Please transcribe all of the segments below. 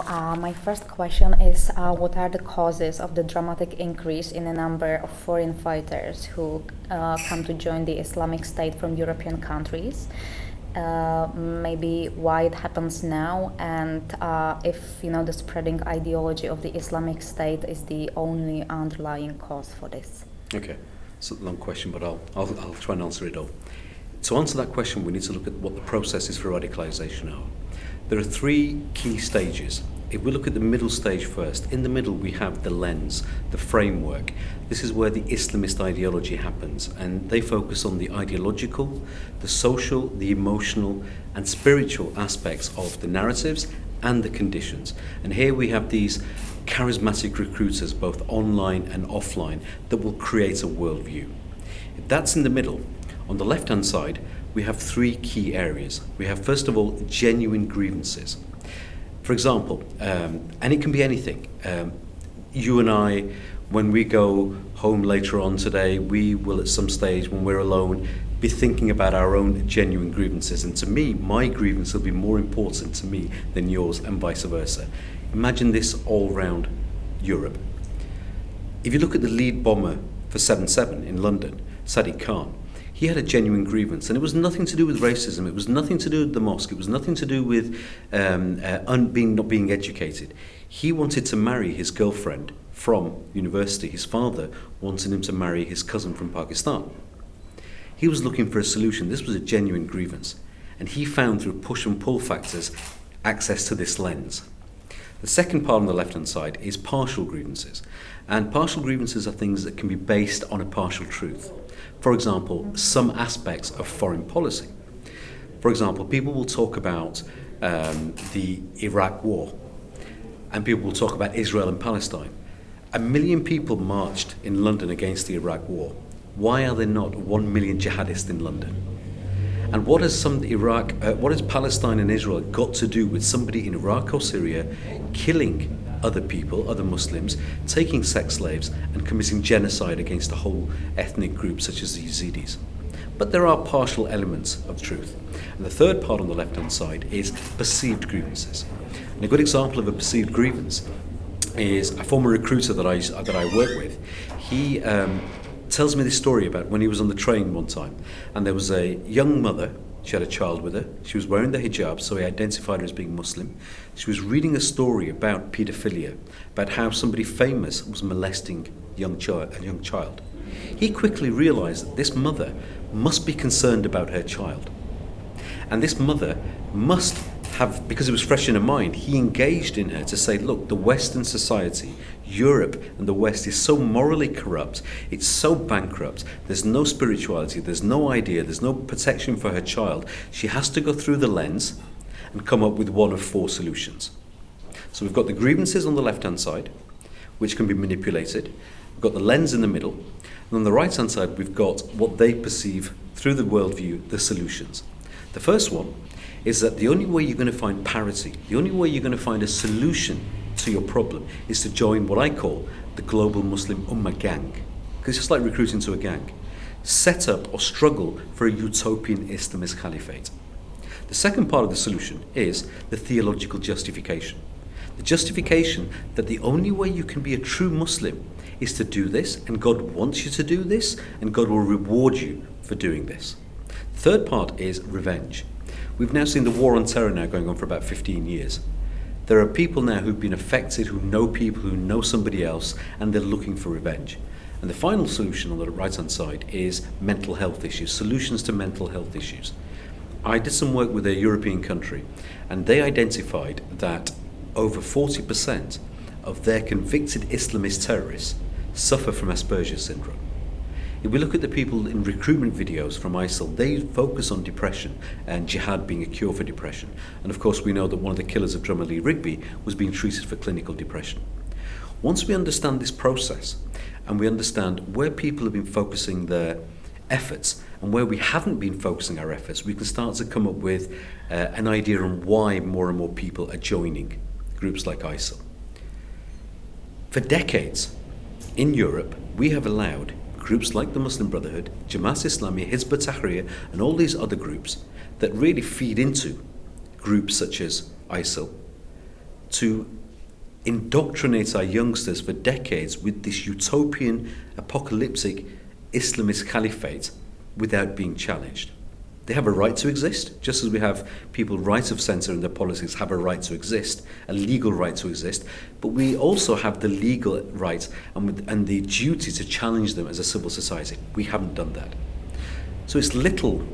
My first question is what are the causes of the dramatic increase in the number of foreign fighters who come to join the Islamic State from European countries? Maybe why it happens now, and if the spreading ideology of the Islamic State is the only underlying cause for this. Okay, it's a long question, but I'll try and answer it all. To answer that question, we need to look at what the processes for radicalization are. There are three key stages. If we look at the middle stage first, in the middle we have the lens, the framework. This is where the Islamist ideology happens, and they focus on the ideological, the social, the emotional and spiritual aspects of the narratives and the conditions. And here we have these charismatic recruiters, both online and offline, that will create a worldview. If that's in the middle, on the left-hand side, we have three key areas. We have, first of all, genuine grievances. For example, and it can be anything. You and I, when we go home later on today, we will at some stage, when we're alone, be thinking about our own genuine grievances. And to me, my grievance will be more important to me than yours, and vice versa. Imagine this all around Europe. If you look at the lead bomber for 7/7 in London, Sadiq Khan, he had a genuine grievance, and it was nothing to do with racism, it was nothing to do with the mosque, it was nothing to do with not being educated. He wanted to marry his girlfriend from university. His father wanted him to marry his cousin from Pakistan. He was looking for a solution. This was a genuine grievance, and he found through push and pull factors access to this lens. The second part on the left-hand side is partial grievances, and partial grievances are things that can be based on a partial truth. For example, some aspects of foreign policy. For example, people will talk about the Iraq war, and people will talk about Israel and Palestine. 1 million people marched in London against the Iraq war. Why are there not 1 million jihadists in London? And what has what has Palestine and Israel got to do with somebody in Iraq or Syria killing other people, other Muslims, taking sex slaves and committing genocide against a whole ethnic group such as the Yazidis? But there are partial elements of truth. And the third part on the left-hand side is perceived grievances. And a good example of a perceived grievance is a former recruiter that I work with. He tells me this story about when he was on the train one time, and there was a young mother. She had a child with her. She was wearing the hijab, so he identified her as being Muslim. She was reading a story about paedophilia, about how somebody famous was molesting a young child. He quickly realized that this mother must be concerned about her child. And this mother must have, because it was fresh in her mind, he engaged in her to say, look, the Western society, Europe and the West is so morally corrupt, it's so bankrupt, there's no spirituality, there's no idea, there's no protection for her child. She has to go through the lens and come up with one of 4 solutions. So we've got the grievances on the left-hand side, which can be manipulated. We've got the lens in the middle. And on the right-hand side, we've got what they perceive through the worldview, the solutions. The first one is that the only way you're going to find parity, the only way you're going to find a solution to your problem is to join what I call the global Muslim Ummah gang. Because it's just like recruiting to a gang. Set up or struggle for a utopian Islamist caliphate. The second part of the solution is the theological justification. The justification that the only way you can be a true Muslim is to do this, and God wants you to do this, and God will reward you for doing this. The third part is revenge. We've now seen the war on terror now going on for about 15 years. There are people now who've been affected, who know people, who know somebody else, and they're looking for revenge. And the final solution on the right-hand side is mental health issues, solutions to mental health issues. I did some work with a European country, and they identified that over 40% of their convicted Islamist terrorists suffer from Asperger's syndrome. If we look at the people in recruitment videos from ISIL, they focus on depression and jihad being a cure for depression. And of course we know that one of the killers of drummer Lee Rigby was being treated for clinical depression. Once we understand this process and we understand where people have been focusing their efforts and where we haven't been focusing our efforts, we can start to come up with an idea on why more and more people are joining groups like ISIL. For decades in Europe, we have allowed groups like the Muslim Brotherhood, Jamaat Islami, Hizb ut-Tahrir, and all these other groups that really feed into groups such as ISIL to indoctrinate our youngsters for decades with this utopian, apocalyptic Islamist caliphate without being challenged. They have a right to exist, just as we have people right of centre in their politics have a right to exist, a legal right to exist, but we also have the legal right and the duty to challenge them as a civil society. We haven't done that. So it's little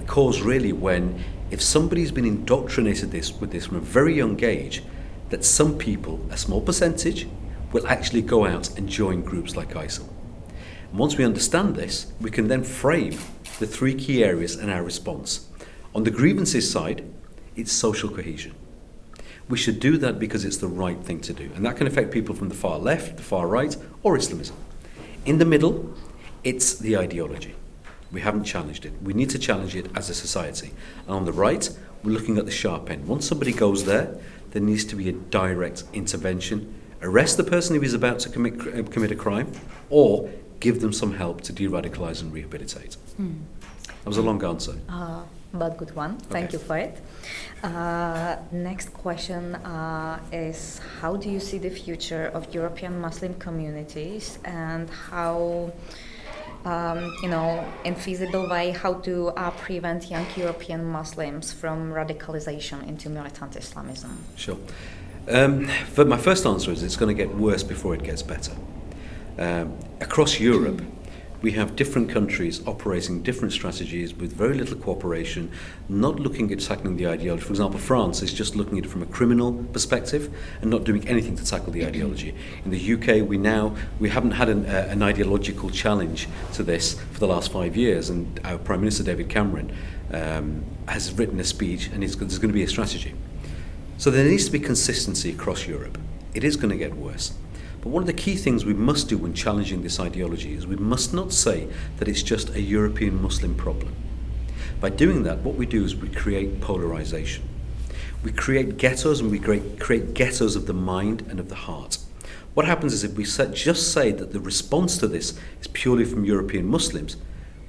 cause really when, if somebody's been indoctrinated with this from a very young age, that some people, a small percentage, will actually go out and join groups like ISIL. And once we understand this, we can then frame the three key areas in our response. On the grievances side, it's social cohesion. We should do that because it's the right thing to do. And that can affect people from the far left, the far right, or Islamism. In the middle, it's the ideology. We haven't challenged it. We need to challenge it as a society. And on the right, we're looking at the sharp end. Once somebody goes there needs to be a direct intervention. Arrest the person who is about to commit a crime, or give them some help to de-radicalise and rehabilitate. That was a long answer. But good one. Thank you for it. Next question is, how do you see the future of European Muslim communities, and how, in feasible way, how to prevent young European Muslims from radicalization into militant Islamism? Sure. But my first answer is it's going to get worse before it gets better. Across Europe, we have different countries operating different strategies with very little cooperation, not looking at tackling the ideology. For example, France is just looking at it from a criminal perspective and not doing anything to tackle the ideology. In the UK, we haven't had an ideological challenge to this for the last 5 years, and our Prime Minister David Cameron has written a speech, and there's going to be a strategy. So there needs to be consistency across Europe. It is going to get worse. But one of the key things we must do when challenging this ideology is we must not say that it's just a European Muslim problem. By doing that, what we do is we create polarization. We create ghettos, and we create ghettos of the mind and of the heart. What happens is, if we just say that the response to this is purely from European Muslims,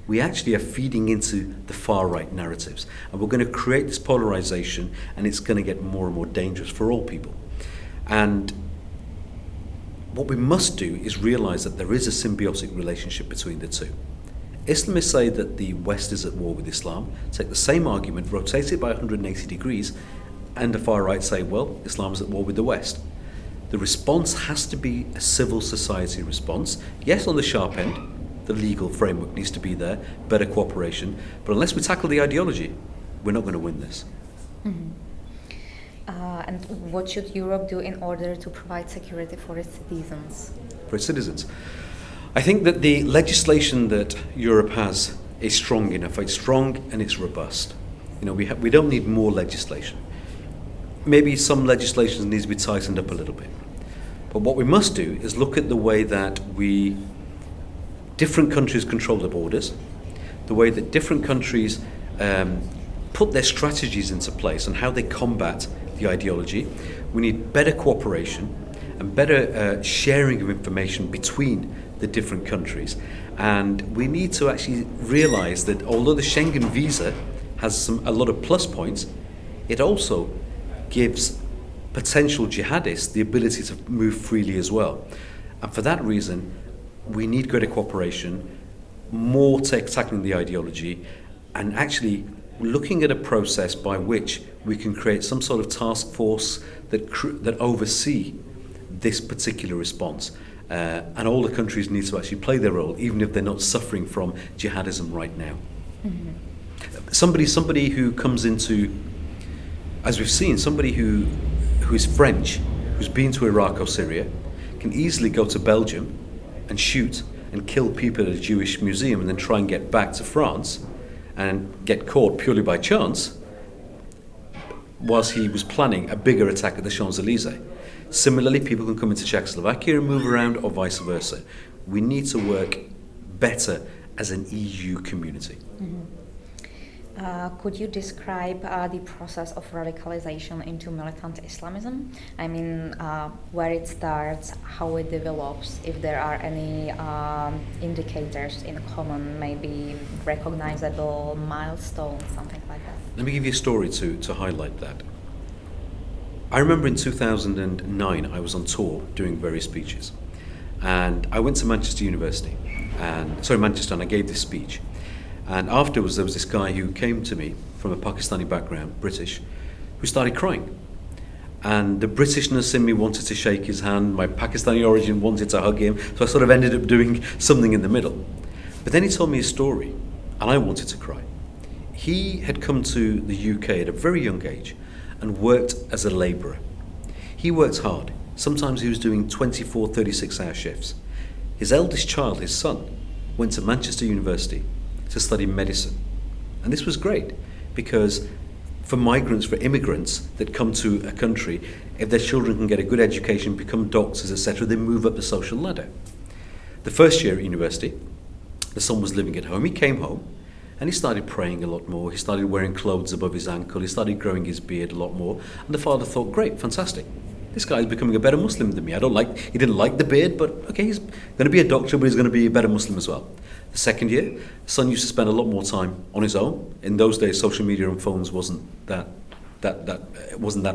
we actually are feeding into the far-right narratives. And we're going to create this polarization, and it's going to get more and more dangerous for all people. And what we must do is realize that there is a symbiotic relationship between the two. Islamists say that the West is at war with Islam, take the same argument, rotate it by 180 degrees, and the far right say, well, Islam is at war with the West. The response has to be a civil society response. Yes, on the sharp end, the legal framework needs to be there, better cooperation, but unless we tackle the ideology, we're not going to win this. Mm-hmm. And what should Europe do in order to provide security for its citizens? I think that the legislation that Europe has is strong enough. It's strong and it's robust. We don't need more legislation. Maybe some legislation needs to be tightened up a little bit. But what we must do is look at the way that different countries control their borders, the way that different countries put their strategies into place, and how they combat the ideology. We need better cooperation and better sharing of information between the different countries. And we need to actually realize that although the Schengen visa has a lot of plus points, it also gives potential jihadists the ability to move freely as well. And for that reason, we need greater cooperation, more tackling the ideology, and actually looking at a process by which we can create some sort of task force that oversee this particular response. And all the countries need to actually play their role, even if they're not suffering from jihadism right now. Mm-hmm. Somebody who comes into, as we've seen, somebody who is French, who's been to Iraq or Syria, can easily go to Belgium and shoot and kill people at a Jewish museum, and then try and get back to France and get caught purely by chance, whilst he was planning a bigger attack at the Champs-Élysées. Similarly, people can come into Czechoslovakia and move around, or vice versa. We need to work better as an EU community. Mm-hmm. Could you describe the process of radicalization into militant Islamism? I mean, where it starts, how it develops, if there are any indicators in common, maybe recognizable milestones, something like that. Let me give you a story to highlight that. I remember in 2009 I was on tour doing various speeches, and I went to Manchester University, Manchester, and I gave this speech. And afterwards there was this guy who came to me from a Pakistani background, British, who started crying. And the Britishness in me wanted to shake his hand, my Pakistani origin wanted to hug him, so I sort of ended up doing something in the middle. But then he told me a story, and I wanted to cry. He had come to the UK at a very young age and worked as a labourer. He worked hard. Sometimes he was doing 24, 36-hour shifts. His eldest child, his son, went to Manchester University to study medicine. And this was great because for migrants, for immigrants that come to a country, if their children can get a good education, become doctors, etc., they move up the social ladder. The first year at university, the son was living at home. He came home and he started praying a lot more. He started wearing clothes above his ankle. He started growing his beard a lot more. And the father thought, great, fantastic. This guy is becoming a better Muslim than me. He didn't like the beard, but okay, he's going to be a doctor, but he's going to be a better Muslim as well. The second year, the son used to spend a lot more time on his own. In those days, social media and phones wasn't that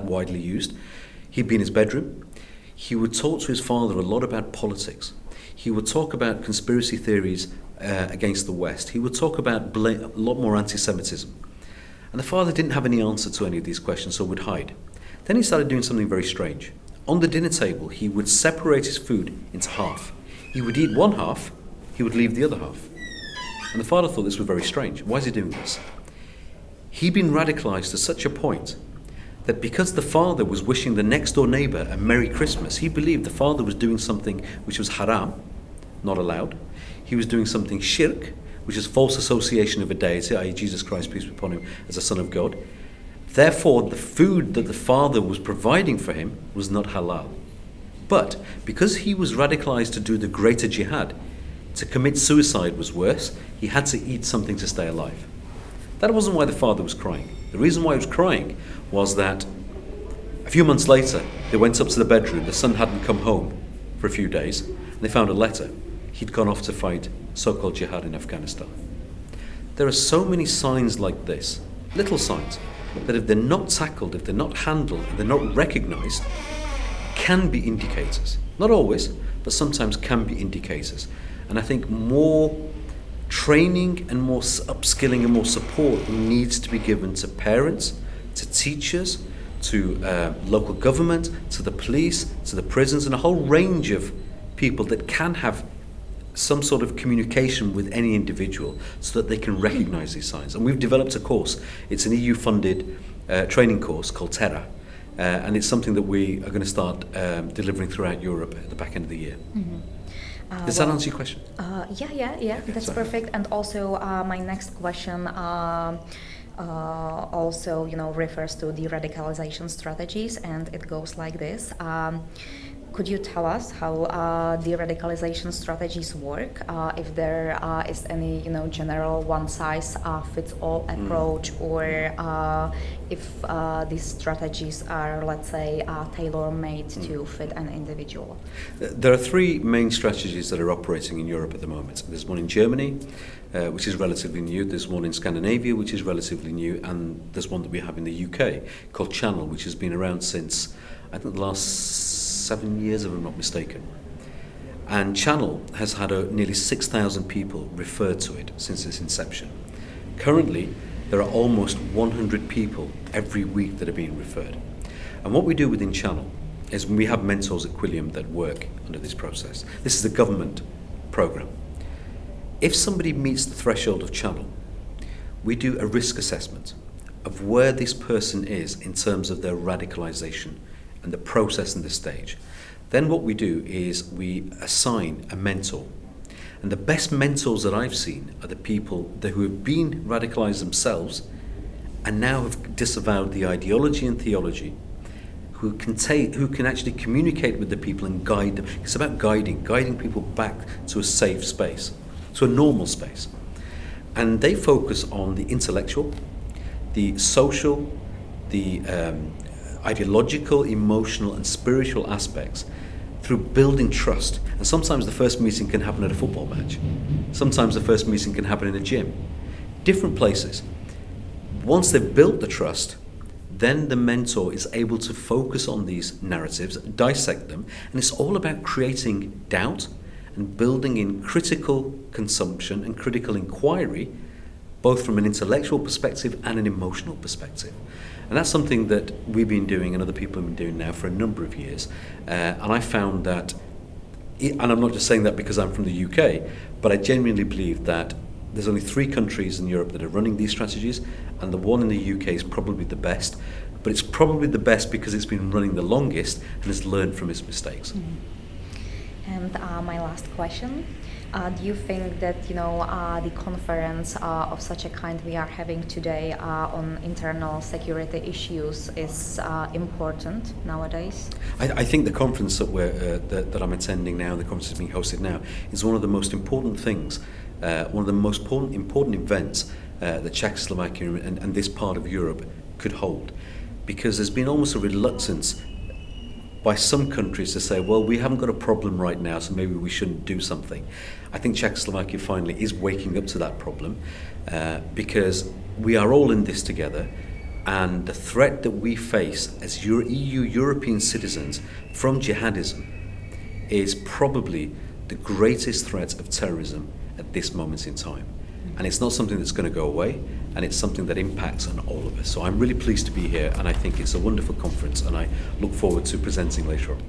widely used. He'd be in his bedroom. He would talk to his father a lot about politics. He would talk about conspiracy theories against the West. He would talk about a lot more anti-Semitism. And the father didn't have any answer to any of these questions, so would hide. Then he started doing something very strange. On the dinner table, he would separate his food into half. He would eat one half, he would leave the other half. And the father thought this was very strange. Why is he doing this? He'd been radicalized to such a point that because the father was wishing the next door neighbor a Merry Christmas, he believed the father was doing something which was haram, not allowed. He was doing something shirk, which is false association of a deity, i.e. Jesus Christ, peace be upon him, as a son of God. Therefore, the food that the father was providing for him was not halal. But because he was radicalized to do the greater jihad, to commit suicide was worse, he had to eat something to stay alive. That wasn't why the father was crying. The reason why he was crying was that a few months later, they went up to the bedroom, the son hadn't come home for a few days, and they found a letter. He'd gone off to fight so-called jihad in Afghanistan. There are so many signs like this, little signs, that if they're not tackled, if they're not handled, if they're not recognized, can be indicators. Not always, but sometimes can be indicators. And I think more training and more upskilling and more support needs to be given to parents, to teachers, to local government, to the police, to the prisons, and a whole range of people that can have some sort of communication with any individual so that they can recognize these signs. And we've developed a course. It's an EU-funded training course called Terra, and it's something that we are going to start delivering throughout Europe at the back end of the year. Mm-hmm. Does that answer your question? Yeah, that's sorry. perfect. And also my next question also refers to the radicalization strategies, and it goes like this. Could you tell us how de-radicalization strategies work? If there is any, general one-size-fits-all approach, or if these strategies are, let's say, tailor-made to fit an individual? There are three main strategies that are operating in Europe at the moment. There's one in Germany, which is relatively new. There's one in Scandinavia, which is relatively new, and there's one that we have in the UK called Channel, which has been around since, I think, the last 7 years, if I'm not mistaken. And Channel has had nearly 6,000 people referred to it since its inception. Currently, there are almost 100 people every week that are being referred. And what we do within Channel is we have mentors at Quilliam that work under this process. This is a government program. If somebody meets the threshold of Channel, we do a risk assessment of where this person is in terms of their radicalization and the process and the stage. Then what we do is we assign a mentor. And the best mentors that I've seen are the people who have been radicalized themselves and now have disavowed the ideology and theology, who can actually communicate with the people and guide them. It's about guiding people back to a safe space, to a normal space. And they focus on the intellectual, the social, the ideological, emotional and spiritual aspects through building trust. And sometimes the first meeting can happen at a football match. Sometimes the first meeting can happen in a gym. Different places. Once they've built the trust, then the mentor is able to focus on these narratives, dissect them, and it's all about creating doubt and building in critical consumption and critical inquiry, both from an intellectual perspective and an emotional perspective. And that's something that we've been doing and other people have been doing now for a number of years. And I found that, and I'm not just saying that because I'm from the UK, but I genuinely believe that there's only 3 countries in Europe that are running these strategies, and the one in the UK is probably the best. But it's probably the best because it's been running the longest and has learned from its mistakes. And my last question, do you think that the conference of such a kind we are having today on internal security issues is important nowadays? I think the conference that I'm attending now, the conference that's being hosted now, is one of the most important things, one of the most important events that Czechoslovakia and this part of Europe could hold, because there's been almost a reluctance by some countries to say, well, we haven't got a problem right now, so maybe we shouldn't do something. I think Czechoslovakia finally is waking up to that problem because we are all in this together, and the threat that we face as European citizens from jihadism is probably the greatest threat of terrorism at this moment in time. And it's not something that's going to go away, and it's something that impacts on all of us. So I'm really pleased to be here, and I think it's a wonderful conference, and I look forward to presenting later on.